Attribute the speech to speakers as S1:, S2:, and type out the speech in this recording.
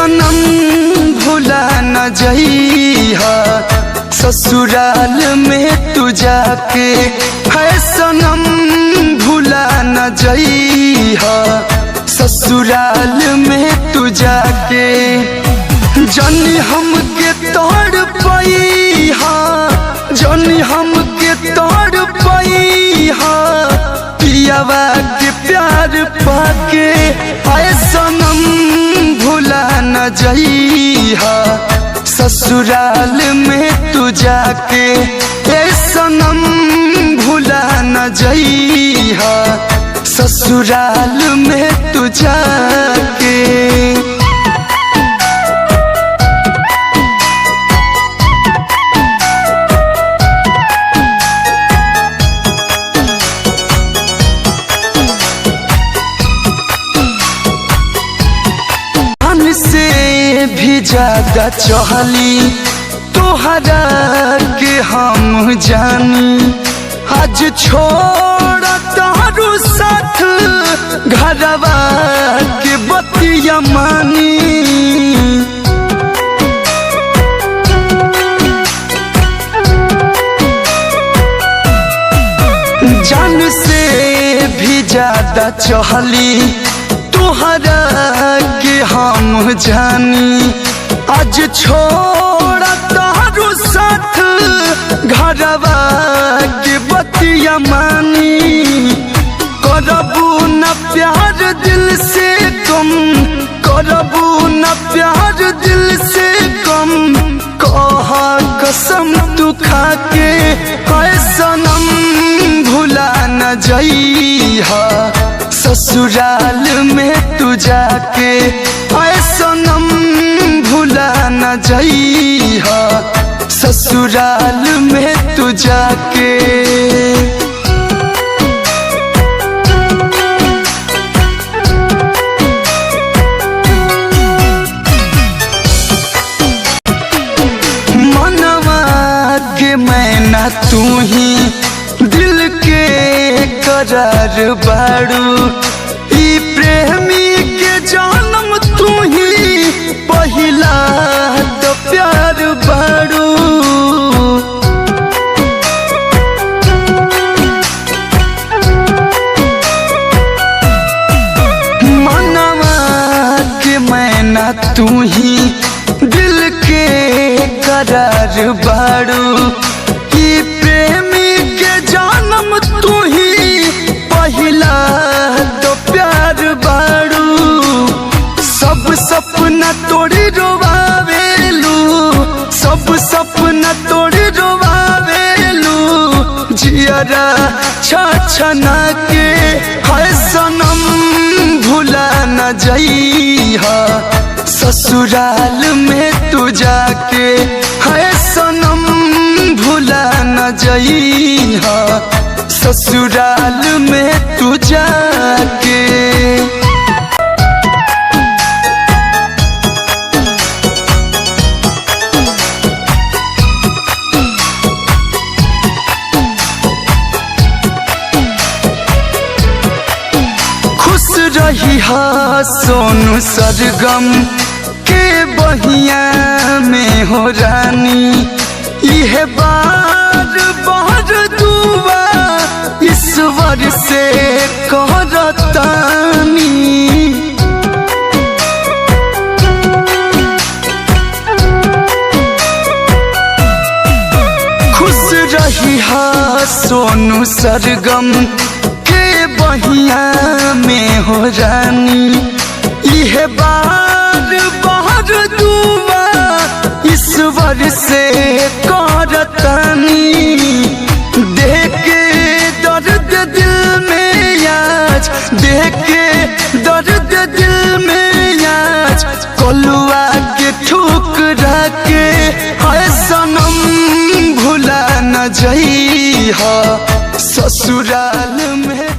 S1: सनम भुला न जइहा ससुराल में तू जाके, है सनम भुला न जइहा ससुराल में तू जाके। जानी हमके तोड़ पैहा, जानी हमके तोड़ पैहा, पियावा के प्यार पाके, आए सनम भुला न जइहा ससुराल में तू जाके। ए सनम भुला न जइहा ससुराल में तू जाके। से भी ज्यादा चहली तोहरा के हम जानी, आज छोड़ तारू साथ घरवा के बतिया मानी। जान से भी ज्यादा चहली तोहरा के हम जानी, आज छोड़ तारू साथ घरवा के बतिया मानी। करबू न प्यार दिल से कम, करबू न प्यार दिल से कम, कहा कसम तू खाके, है सनम भुला न जइहा ससुराल में तू जाके। आए सनम भुला न जइहा ससुराल में तू जाके। मनवा के मैना तू ही दिल के करार बाड़ू, ई प्रेमी के जन्म तू ही पहिला तो प्यार बाड़ू। मनवा के मैना तू ही दिल के करार बाड़ू, ई प्रेमी के जन्म तू ही पहिला तो प्यार बाड़ू। सब सपना तोड़ी रोवावेलू, सब सपना तोड़ी रोवावेलू, जियरा छछना के, है सनम भुला न जइहा ससुराल में तू जाके। है सनम भुला न जइहा ससुराल में तू जाके। खुश रही हा सोनू सरगम के बहिया में हो रानी, यह बार बार दुआ ईश्वर से करतानी। खुश रही हा सोनू सरगम के बहिया में हो रानी, यह बार बार दुआ ईश्वर से करतानी। देख के दर्द दिल में आज, देख के दर्द दिल में आज, कलुआ के ठुकरा के, है सनम भुला न जइहा ससुराल में।